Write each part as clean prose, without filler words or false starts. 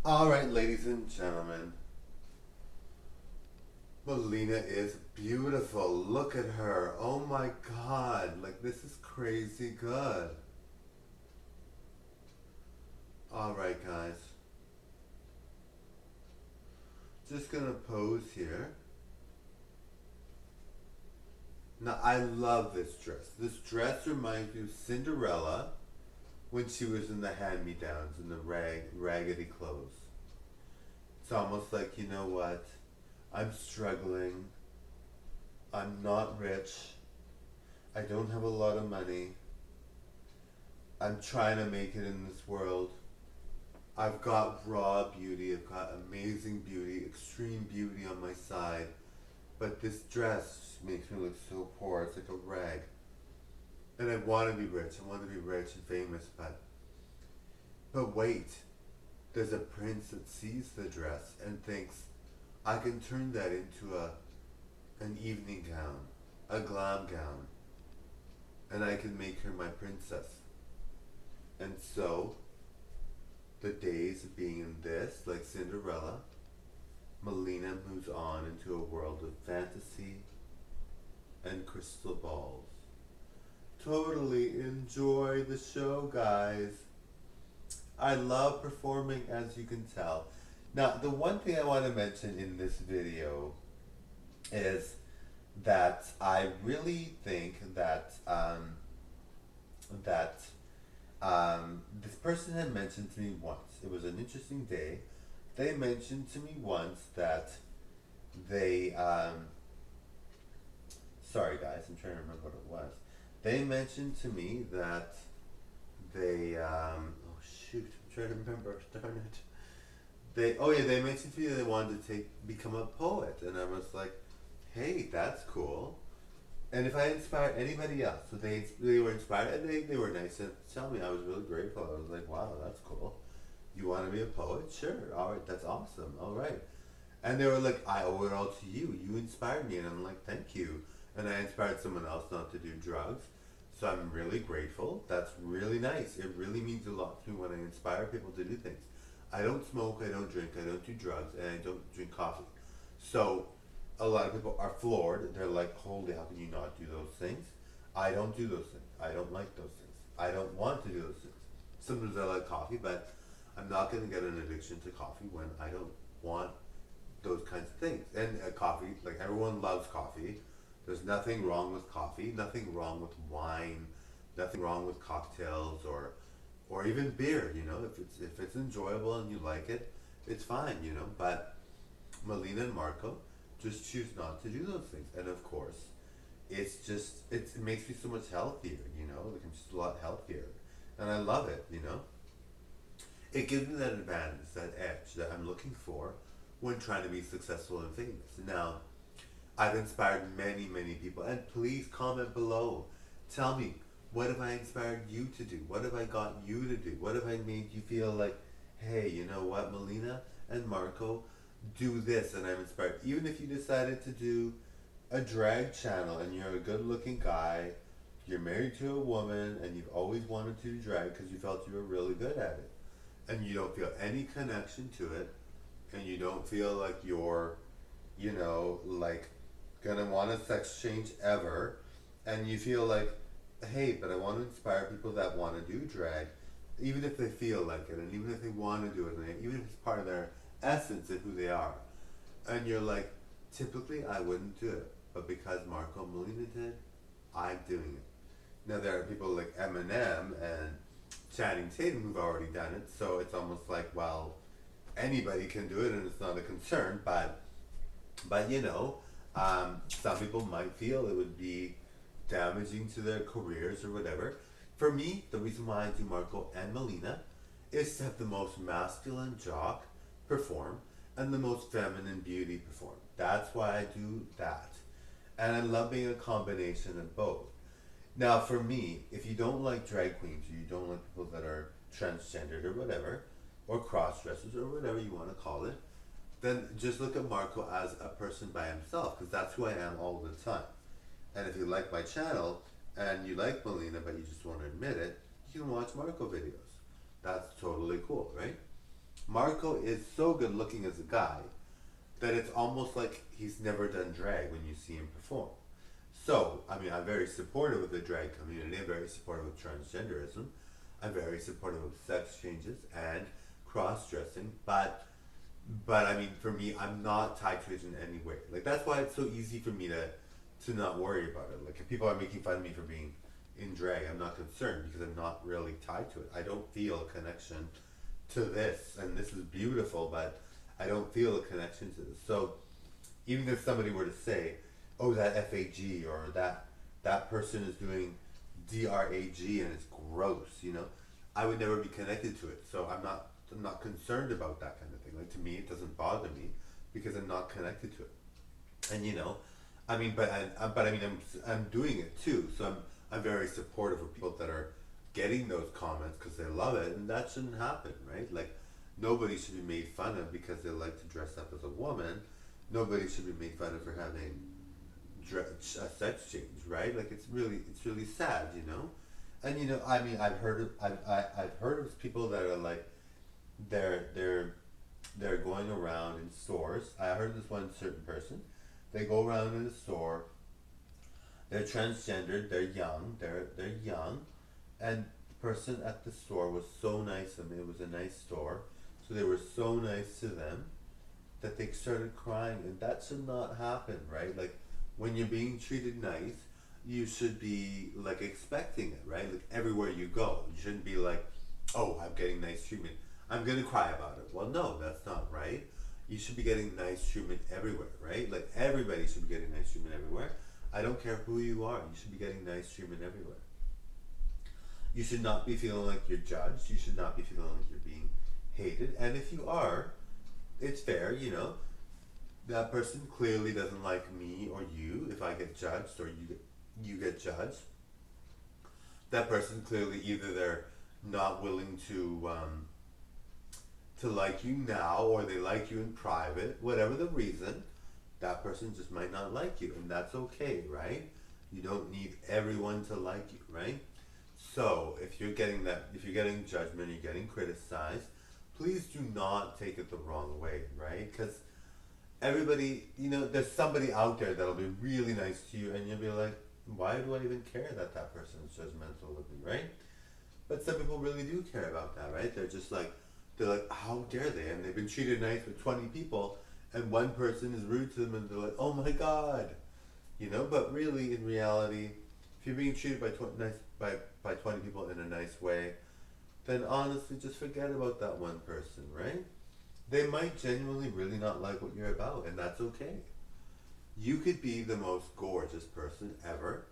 All right, ladies and gentlemen, Mileena is beautiful. Look at her. Oh my god. Like, this is crazy good. All right, guys. Just gonna pose here. Now, I love this dress. This dress reminds me of Cinderella when she was in the hand-me-downs in the raggedy clothes. It's almost like, you know what? I'm struggling. I'm not rich. I don't have a lot of money. I'm trying to make it in this world. I've got raw beauty, I've got amazing beauty, extreme beauty on my side, but this dress makes me look so poor. It's like a rag. And I want to be rich. I want to be rich and famous, but wait. There's a prince that sees the dress and thinks, I can turn that into an evening gown, a glam gown, and I can make her my princess. And so, the days of being in this, like Cinderella, Mileena moves on into a world of fantasy and crystal balls. Totally enjoy the show, guys. I love performing, as you can tell. Now, the one thing I want to mention in this video is that I really think that this person had mentioned to me once. It was an interesting day. They mentioned to me once that they sorry guys, I'm trying to remember what it was. They mentioned to me that they oh shoot, I'm trying to remember, darn it. They mentioned to me that they wanted to become a poet, and I was like, hey, that's cool. And if I inspire anybody else, so they were inspired, and they were nice to tell me. I was really grateful. I was like, wow, that's cool. You want to be a poet? Sure. All right, that's awesome. All right. And they were like, I owe it all to you. You inspired me, and I'm like, thank you. And I inspired someone else not to do drugs. So I'm really grateful. That's really nice. It really means a lot to me when I inspire people to do things. I don't smoke, I don't drink, I don't do drugs, and I don't drink coffee. So a lot of people are floored. They're like, holy, how can you not do those things? I don't do those things. I don't like those things. I don't want to do those things. Sometimes I like coffee, but I'm not going to get an addiction to coffee when I don't want those kinds of things. And coffee, like everyone loves coffee. There's nothing wrong with coffee, nothing wrong with wine, nothing wrong with cocktails or even beer, you know, if it's enjoyable and you like it, it's fine, you know. But Mileena and Marco just choose not to do those things. And of course, it makes me so much healthier, you know, like I'm just a lot healthier. And I love it, you know. It gives me that advantage, that edge that I'm looking for when trying to be successful and famous. Now, I've inspired many, many people. And please comment below. Tell me, what have I inspired you to do? What have I got you to do? What have I made you feel like, hey, you know what, Mileena and Marco, do this and I'm inspired. Even if you decided to do a drag channel and you're a good looking guy, you're married to a woman and you've always wanted to do drag because you felt you were really good at it. And you don't feel any connection to it and you don't feel like you're, you know, like gonna want a sex change ever, and you feel like, hey, but I want to inspire people that want to do drag, even if they feel like it, and even if they want to do it, and even if it's part of their essence of who they are, and you're like, typically I wouldn't do it, but because Marco and Mileena did, I'm doing it. Now there are people like Eminem and Channing Tatum who've already done it, so it's almost like, well, anybody can do it, and it's not a concern, but you know, some people might feel it would be damaging to their careers or whatever. For me, the reason why I do Marco and Mileena is to have the most masculine jock perform and the most feminine beauty perform. That's why I do that. And I love being a combination of both. Now, for me, if you don't like drag queens, or you don't like people that are transgendered or whatever, or cross dressers or whatever you want to call it, then just look at Marco as a person by himself, because that's who I am all the time. And if you like my channel and you like Mileena but you just won't admit it, you can watch Marco videos. That's totally cool, right? Marco is so good looking as a guy that it's almost like he's never done drag when you see him perform. So, I mean, I'm very supportive of the drag community. I'm very supportive of transgenderism. I'm very supportive of sex changes and cross dressing. But I mean, for me, I'm not tied to it in any way. Like that's why it's so easy for me to not worry about it. Like if people are making fun of me for being in drag, I'm not concerned because I'm not really tied to it. I don't feel a connection to this, and this is beautiful, but I don't feel a connection to this. So even if somebody were to say, "Oh, that FAG," or that person is doing DRAG and it's gross, I would never be connected to it. So I'm not concerned about that kind of thing. Like to me, it doesn't bother me because I'm not connected to it. And I mean, but I mean, I'm doing it too. So I'm very supportive of people that are getting those comments because they love it, and that shouldn't happen, right? Like nobody should be made fun of because they like to dress up as a woman. Nobody should be made fun of for having a sex change, right? Like it's really sad, And I mean, I've heard of people that are like they're they're they're going around in stores. I heard this one certain person. They go around in the store. They're transgendered. They're young, and the person at the store was so nice. I mean, it was a nice store, so they were so nice to them that they started crying, and that should not happen, right? Like when you're being treated nice, you should be like expecting it, right? Like everywhere you go, you shouldn't be like, oh, I'm getting nice treatment, I'm gonna cry about it. Well, no, that's not right. You should be getting nice treatment everywhere, right? Like everybody should be getting nice treatment everywhere. I don't care who you are, you should be getting nice treatment everywhere. You should not be feeling like you're judged. You should not be feeling like you're being hated. And if you are, it's fair. That person clearly doesn't like me or you. If I get judged or you get judged, that person clearly either they're not willing to like you now, or they like you in private. Whatever the reason, that person just might not like you, and that's okay, right? You don't need everyone to like you, right? So if you're getting judgment, you're getting criticized, please do not take it the wrong way, right? Because everybody, there's somebody out there that'll be really nice to you, and you'll be like, why do I even care that person is judgmental with me, right? But some people really do care about that, right? They're like, how dare they? And they've been treated nice with 20 people, and one person is rude to them, and they're like, oh my god, But really, in reality, if you're being treated by 20 people in a nice way, then honestly, just forget about that one person, right? They might genuinely really not like what you're about, and that's okay. You could be the most gorgeous person ever.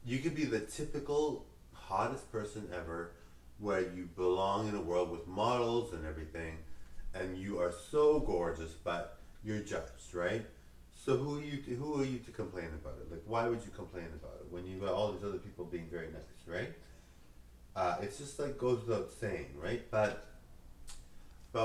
You could be the typical hottest person ever, where you belong in a world with models and everything, and you are so gorgeous, but you're judged, right? So who are you to complain about it? Like, why would you complain about it when you got all these other people being very nice, right? It's just like goes without saying, right? But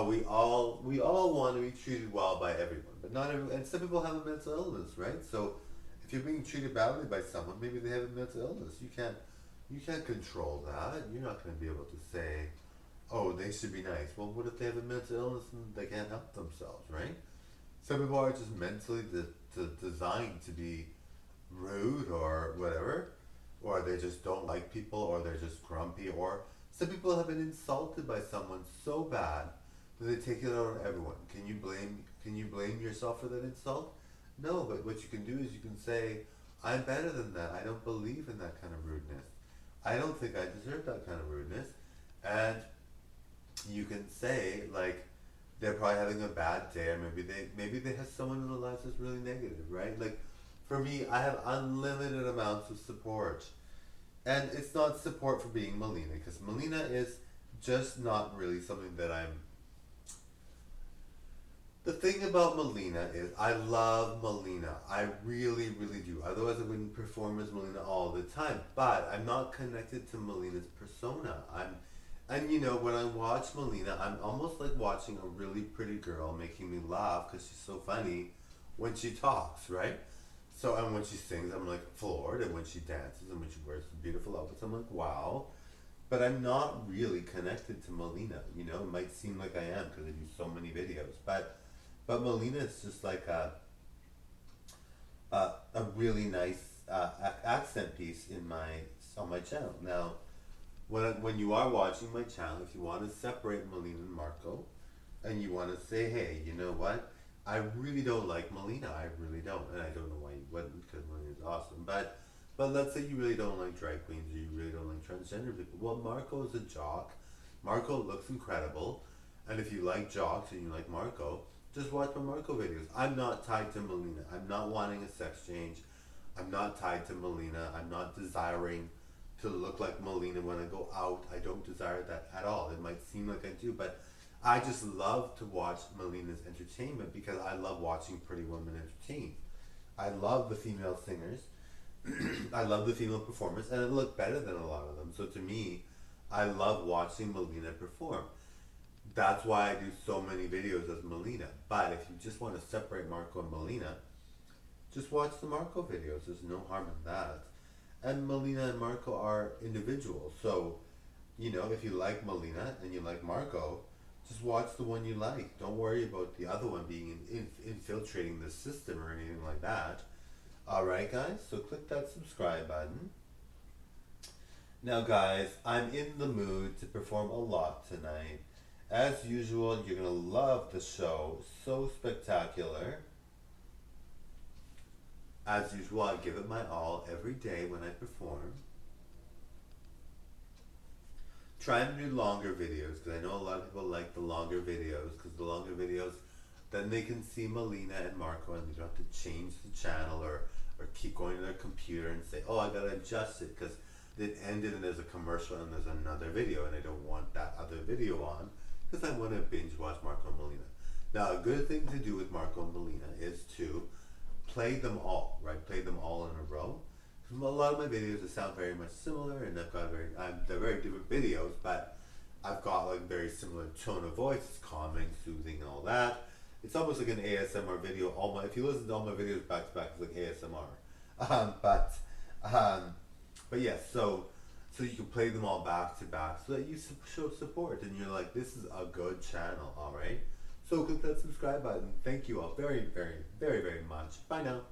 we all want to be treated well by everyone, but not everyone. And some people have a mental illness, right? So if you're being treated badly by someone, maybe they have a mental illness. You can't control that. You're not going to be able to say, oh, they should be nice. Well, what if they have a mental illness and they can't help themselves, right? Some people are just mentally designed to be rude or whatever, or they just don't like people, or they're just grumpy, or some people have been insulted by someone so bad that they take it out on everyone. Can you blame yourself for that insult? No, but what you can do is you can say, I'm better than that. I don't believe in that kind of rudeness. I don't think I deserve that kind of rudeness. And you can say, like, they're probably having a bad day, or maybe they have someone in their lives that's really negative, right? Like, for me, I have unlimited amounts of support. And it's not support for being Mileena, because Mileena is just not really something that I'm. The thing about Mileena is I love Mileena. I really, really do. Otherwise, I wouldn't perform as Mileena all the time. But I'm not connected to Milena's persona. And when I watch Mileena, I'm almost like watching a really pretty girl making me laugh because she's so funny when she talks, right? So, and when she sings, I'm like floored, and when she dances and when she wears beautiful outfits, I'm like, wow. but I'm not really connected to Mileena. You know, it might seem like I am because I do so many videos, but Mileena is just like a really nice accent piece in my on my channel. Now, when you are watching my channel, if you want to separate Mileena and Marco, and you want to say, hey, you know what? I really don't like Mileena. I really don't, and I don't know why you wouldn't, because Mileena is awesome. But let's say you really don't like drag queens, or you really don't like transgender people. Well, Marco is a jock. Marco looks incredible, and if you like jocks and you like Marco, just watch my Marco videos. I'm not tied to Mileena. I'm not wanting a sex change. I'm not tied to Mileena. I'm not desiring to look like Mileena when I go out. I don't desire that at all. It might seem like I do, but I just love to watch Mileena's entertainment because I love watching pretty women entertain. I love the female singers. I love the female performers, and I look better than a lot of them. So to me, I love watching Mileena perform. That's why I do so many videos as Mileena. But if you just want to separate Marco and Mileena, just watch the Marco videos. There's no harm in that. And Mileena and Marco are individuals. So, you know, if you like Mileena and you like Marco, just watch the one you like. Don't worry about the other one being infiltrating the system or anything like that. Alright, guys, so click that subscribe button. Now, guys, I'm in the mood to perform a lot tonight. As usual, you're going to love the show. So spectacular. As usual, I give it my all every day when I perform. Trying to do longer videos because I know a lot of people like the longer videos because the longer videos, then they can see Mileena and Marco and they don't have to change the channel or keep going to their computer and say, oh, I gotta adjust it because it ended and there's a commercial and there's another video and I don't want that other video on because I want to binge watch Marco and Mileena. Now, a good thing to do with Marco and Mileena is to play them all, right? Play them all in a row. A lot of my videos they sound very much similar, and I've got they're very different videos, but I've got like very similar tone of voice, it's calming, soothing, and all that. It's almost like an ASMR video. If you listen to all my videos back to back, it's like ASMR. But yes, so you can play them all back to back, so that you show support, and you're like, this is a good channel, all right. So click that subscribe button. Thank you all very, very, very, very much. Bye now.